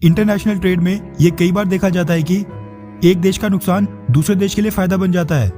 International trade में ये कई बार देखा जाता है कि एक देश का नुकसान दूसरे देश के लिए फायदा बन जाता है,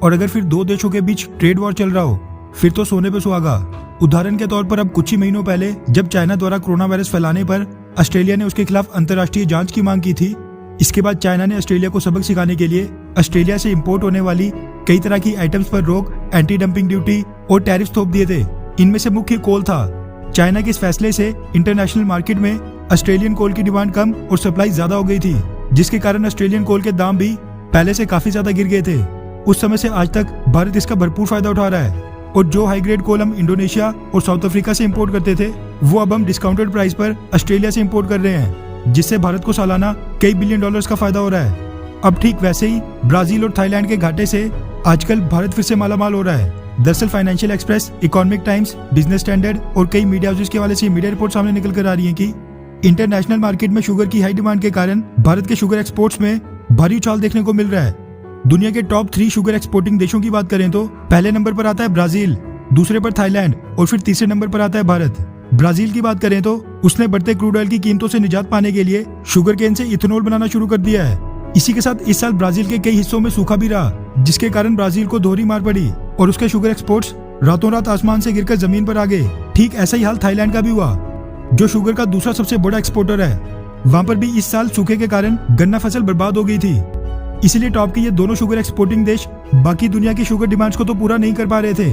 और अगर फिर दो देशों के बीच ट्रेड वॉर चल रहा हो फिर तो सोने पे सुहागा। उदाहरण के तौर पर अब कुछ ही महीनों पहले जब चाइना द्वारा कोरोना वायरस फैलाने पर ऑस्ट्रेलिया ने उसके खिलाफ अंतर्राष्ट्रीय जांच की मांग की थी, इसके बाद चाइना ने ऑस्ट्रेलिया को सबक सिखाने के लिए ऑस्ट्रेलिया से इंपोर्ट होने वाली कई तरह की आइटम्स पर रोक, एंटी डंपिंग ड्यूटी और टैरिफ थोप दिए थे। इनमें से मुख्य कोल था। चाइना के इस फैसले से इंटरनेशनल मार्केट में ऑस्ट्रेलियन कोल की डिमांड कम और सप्लाई ज्यादा हो गई थी, जिसके कारण ऑस्ट्रेलियन कोल के दाम भी पहले से काफी ज्यादा गिर गए थे। उस समय से आज तक भारत इसका भरपूर फायदा उठा रहा है, और जो हाई ग्रेड कोल हम इंडोनेशिया और साउथ अफ्रीका से इंपोर्ट करते थे वो अब हम डिस्काउंटेड प्राइस पर ऑस्ट्रेलिया से इंपोर्ट कर रहे हैं, जिससे भारत को सालाना कई बिलियन डॉलर्स का फायदा हो रहा है। अब ठीक वैसे ही ब्राजील और थाईलैंड के घाटे से आजकल भारत फिर से मालामाल हो रहा है। दरअसल financial express, economic times, business standard और कई मीडिया हाउसेस के हवाले से मीडिया रिपोर्ट सामने निकल कर आ रही है कि इंटरनेशनल मार्केट में शुगर की हाई डिमांड के कारण भारत के शुगर एक्सपोर्ट्स में भारी उछाल देखने को मिल रहा है। दुनिया के टॉप 3 शुगर एक्सपोर्टिंग देशों की बात करें तो पहले नंबर पर आता है ब्राजील, दूसरे पर थाईलैंड और फिर तीसरे नंबर पर आता है भारत। ब्राजील की बात करें तो उसने बढ़ते क्रूड ऑयल की कीमतों से निजात पाने के लिए शुगर केन से इथेनॉल बनाना शुरू कर दिया है। इसी के साथ इस साल ब्राजील के कई हिस्सों में सूखा भी रहा, जिसके कारण ब्राजील को दोहरी मार पड़ी और उसके शुगर एक्सपोर्ट्स रातों रात आसमान से गिरकर जमीन पर आ गए। ठीक ऐसा ही हाल थाईलैंड का भी हुआ, जो शुगर का दूसरा सबसे बड़ा एक्सपोर्टर है। वहां पर भी इस साल सूखे के कारण गन्ना फसल बर्बाद हो गई थी, इसलिए टॉप के ये दोनों शुगर एक्सपोर्टिंग देश बाकी दुनिया की शुगर डिमांड्स को तो पूरा नहीं कर पा रहे थे।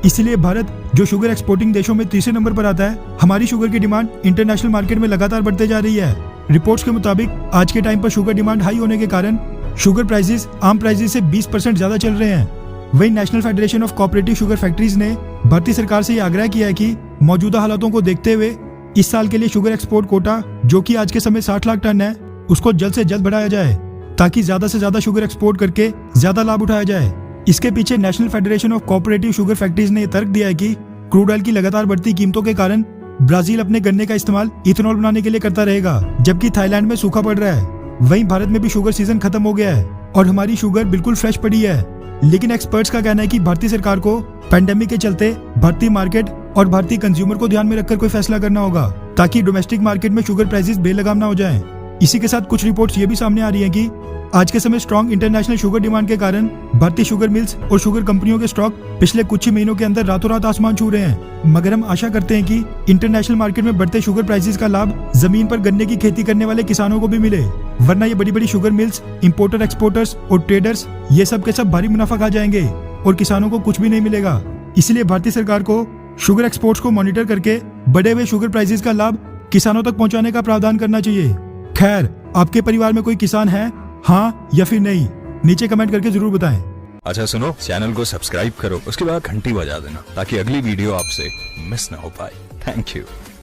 इसलिए भारत, जो शुगर एक्सपोर्टिंग देशों में तीसरे नंबर पर आता है, हमारी शुगर की डिमांड इंटरनेशनल मार्केट में लगातार बढ़ते जा रही है। रिपोर्ट्स के मुताबिक आज के टाइम पर शुगर डिमांड हाई होने के कारण शुगर प्राइसेस आम प्राइसेस से 20% ज्यादा चल रहे हैं। वहीं national federation of cooperative sugar factories ने भारतीय सरकार से आग्रह किया है कि मौजूदा हालातों को देखते हुए इस साल के लिए शुगर एक्सपोर्ट कोटा, जो कि आज के समय 60 लाख टन है, उसको जल्द से जल्द बढ़ाया जाए, ताकि ज्यादा से ज्यादा शुगर एक्सपोर्ट करके ज्यादा लाभ उठाया जाए। इसके पीछे national federation of cooperative sugar factories ने तर्क दिया है कि क्रूड ऑयल की लगातार बढ़ती कीमतों के कारण ब्राजील अपने गन्ने का इस्तेमाल इथेनॉल बनाने के लिए करता रहेगा, जबकि थाईलैंड में सूखा पड़ रहा है। वहीं भारत में भी शुगर सीजन खत्म हो गया है और हमारी शुगर बिल्कुल फ्रेश पड़ी है। लेकिन एक्सपर्ट्स का कहना है कि भारतीय सरकार को पैंडेमिक के चलते भारतीय मार्केट और भारतीय कंज्यूमर को ध्यान में रखकर कोई फैसला करना होगा, ताकि डोमेस्टिक मार्केट में शुगर प्राइसेस बेलगाम ना हो जाएं। इसी के साथ कुछ रिपोर्ट्स ये भी सामने आ रही हैं कि आज के समय स्ट्रॉन्ग इंटरनेशनल शुगर डिमांड के कारण भारतीय शुगर मिल्स और शुगर कंपनियों के स्टॉक पिछले कुछ ही महीनों के अंदर रातों रात आसमान छू रहे हैं। मगर हम आशा करते हैं कि इंटरनेशनल मार्केट में बढ़ते शुगर प्राइसेस का लाभ जमीन पर गन्ने की खेती करने वाले किसानों को भी मिले, वरना ये बड़ी बड़ी शुगर मिल्स, इंपोर्टर, एक्सपोर्टर्स और ट्रेडर्स ये सब के सब भारी मुनाफा खा जाएंगे और किसानों को कुछ भी नहीं मिलेगा। इसलिए भारतीय सरकार को शुगर एक्सपोर्ट्स को मॉनिटर करके बढ़े हुए शुगर प्राइसेस का लाभ किसानों तक पहुंचाने का प्रावधान करना चाहिए। खैर, आपके परिवार में कोई किसान है, हाँ या फिर नहीं? नीचे कमेंट करके जरूर बताएं। अच्छा सुनो, चैनल को सब्सक्राइब करो, उसके बाद घंटी बजा देना ताकि अगली वीडियो आपसे मिस ना हो पाए। Thank you.